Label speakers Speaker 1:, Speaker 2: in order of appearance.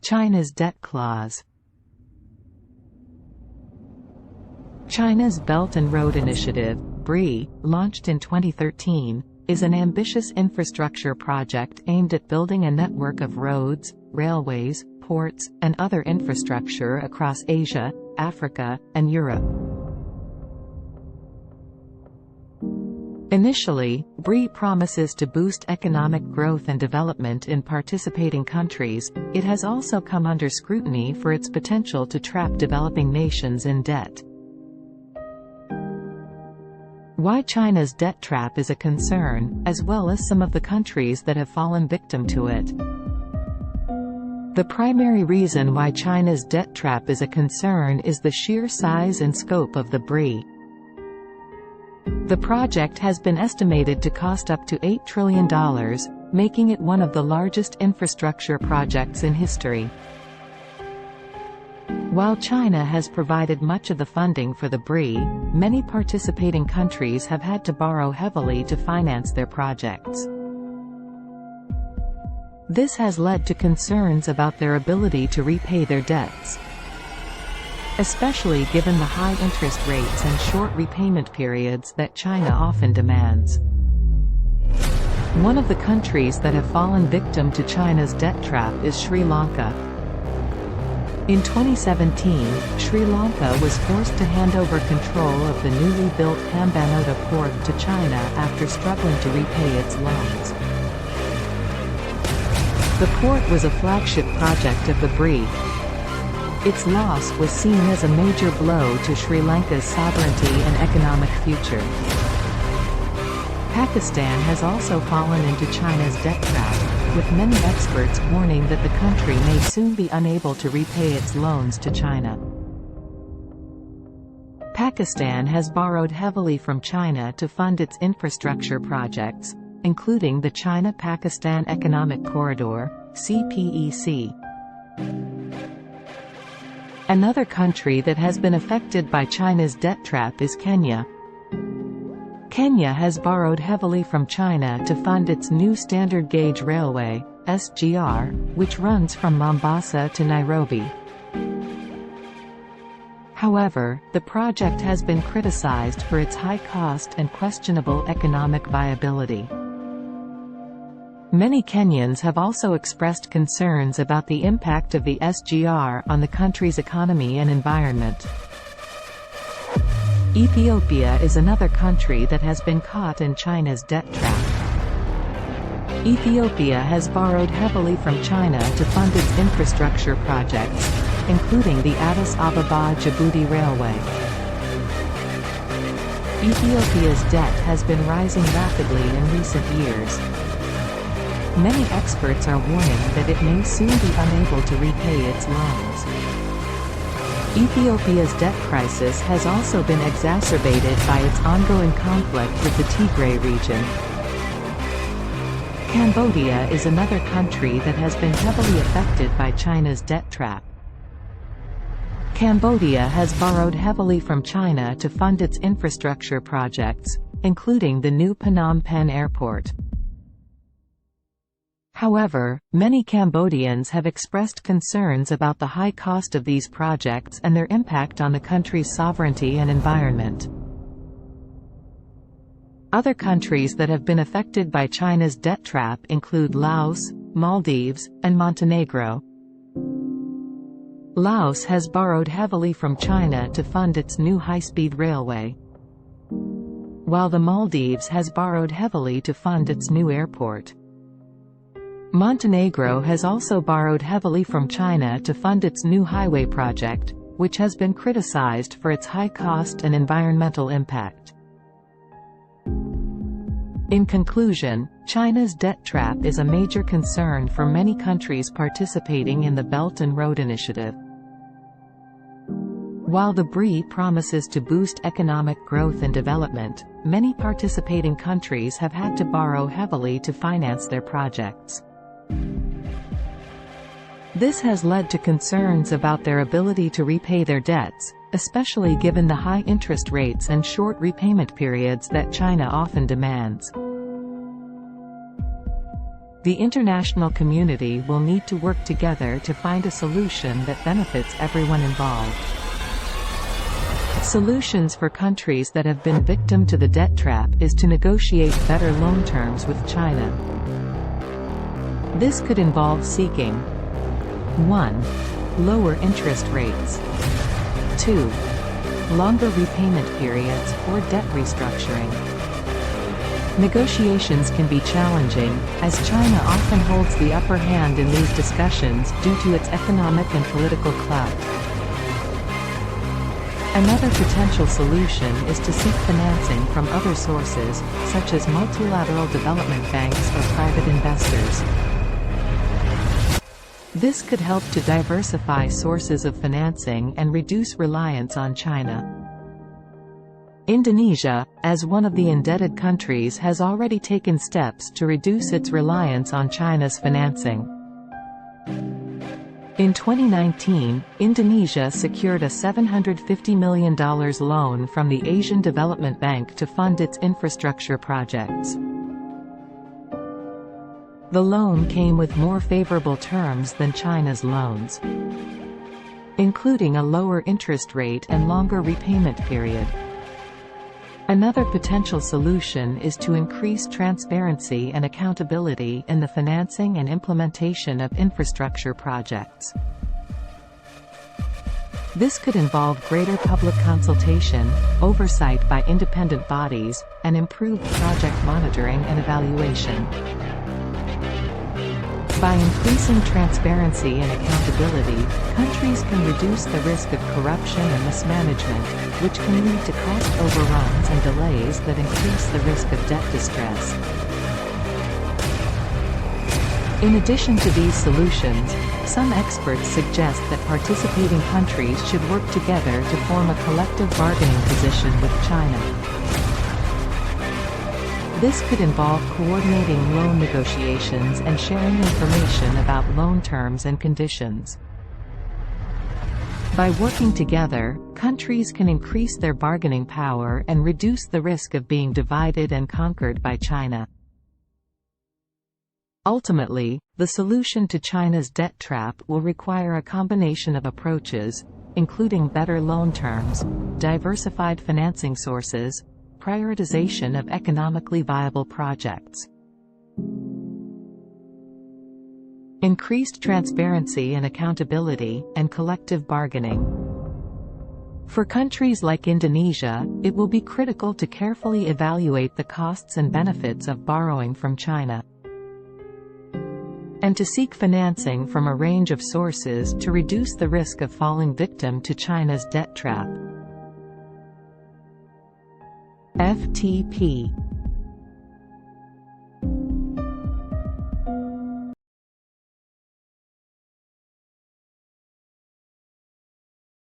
Speaker 1: China's debt clause. China's Belt and Road Initiative, BRI, launched in 2013, is an ambitious infrastructure project aimed at building a network of roads, railways, ports, and other infrastructure across Asia, Africa, and Europe. Initially, BRI promises to boost economic growth and development in participating countries. It has also come under scrutiny for its potential to trap developing nations in debt. Why China's debt trap is a concern, as well as some of the countries that have fallen victim to it. The primary reason why China's debt trap is a concern is the sheer size and scope of the BRI. The project has been estimated to cost up to $8 trillion, making it one of the largest infrastructure projects in history. While China has provided much of the funding for the BRI, many participating countries have had to borrow heavily to finance their projects. This has led to concerns about their ability to repay their debts, especially given the high interest rates and short repayment periods that China often demands. One of the countries that have fallen victim to China's debt trap is Sri Lanka. In 2017, Sri Lanka was forced to hand over control of the newly built Hambantota port to China after struggling to repay its loans. The port was a flagship project of the BRI. Its loss was seen as a major blow to Sri Lanka's sovereignty and economic future. Pakistan has also fallen into China's debt trap, with many experts warning that the country may soon be unable to repay its loans to China. Pakistan has borrowed heavily from China to fund its infrastructure projects, including the China-Pakistan Economic Corridor, CPEC. Another country that has been affected by China's debt trap is Kenya. Kenya has borrowed heavily from China to fund its new standard gauge railway, SGR, which runs from Mombasa to Nairobi. However, the project has been criticized for its high cost and questionable economic viability. Many Kenyans have also expressed concerns about the impact of the SGR on the country's economy and environment. Ethiopia is another country that has been caught in China's debt trap. Ethiopia has borrowed heavily from China to fund its infrastructure projects, including the Addis Ababa-Djibouti Railway. Ethiopia's debt has been rising rapidly in recent years. Many experts are warning that it may soon be unable to repay its loans. Ethiopia's debt crisis has also been exacerbated by its ongoing conflict with the Tigray region. Cambodia is another country that has been heavily affected by China's debt trap. Cambodia has borrowed heavily from China to fund its infrastructure projects, including the new Phnom Penh airport. However, many Cambodians have expressed concerns about the high cost of these projects and their impact on the country's sovereignty and environment. Other countries that have been affected by China's debt trap include Laos, Maldives, and Montenegro. Laos has borrowed heavily from China to fund its new high-speed railway, while the Maldives has borrowed heavily to fund its new airport. Montenegro has also borrowed heavily from China to fund its new highway project, which has been criticized for its high cost and environmental impact. In conclusion, China's debt trap is a major concern for many countries participating in the Belt and Road Initiative. While the BRI promises to boost economic growth and development, many participating countries have had to borrow heavily to finance their projects. This has led to concerns about their ability to repay their debts, especially given the high interest rates and short repayment periods that China often demands. The international community will need to work together to find a solution that benefits everyone involved. Solutions for countries that have been victim to the debt trap is to negotiate better loan terms with China. This could involve seeking 1. Lower interest rates. 2. Longer repayment periods, or debt restructuring. Negotiations can be challenging, as China often holds the upper hand in these discussions due to its economic and political clout. Another potential solution is to seek financing from other sources, such as multilateral development banks or private investors. This could help to diversify sources of financing and reduce reliance on China. Indonesia, as one of the indebted countries, has already taken steps to reduce its reliance on China's financing. In 2019, Indonesia secured a $750 million loan from the Asian Development Bank to fund its infrastructure projects. The loan came with more favorable terms than China's loans, including a lower interest rate and longer repayment period. Another potential solution is to increase transparency and accountability in the financing and implementation of infrastructure projects. This could involve greater public consultation, oversight by independent bodies, and improved project monitoring and evaluation. By increasing transparency and accountability, countries can reduce the risk of corruption and mismanagement, which can lead to cost overruns and delays that increase the risk of debt distress. In addition to these solutions, some experts suggest that participating countries should work together to form a collective bargaining position with China. This could involve coordinating loan negotiations and sharing information about loan terms and conditions. By working together, countries can increase their bargaining power and reduce the risk of being divided and conquered by China. Ultimately, the solution to China's debt trap will require a combination of approaches, including better loan terms, diversified financing sources, prioritization of economically viable projects, increased transparency and accountability, and collective bargaining. For countries like Indonesia, it will be critical to carefully evaluate the costs and benefits of borrowing from China, and to seek financing from a range of sources to reduce the risk of falling victim to China's debt trap. FTP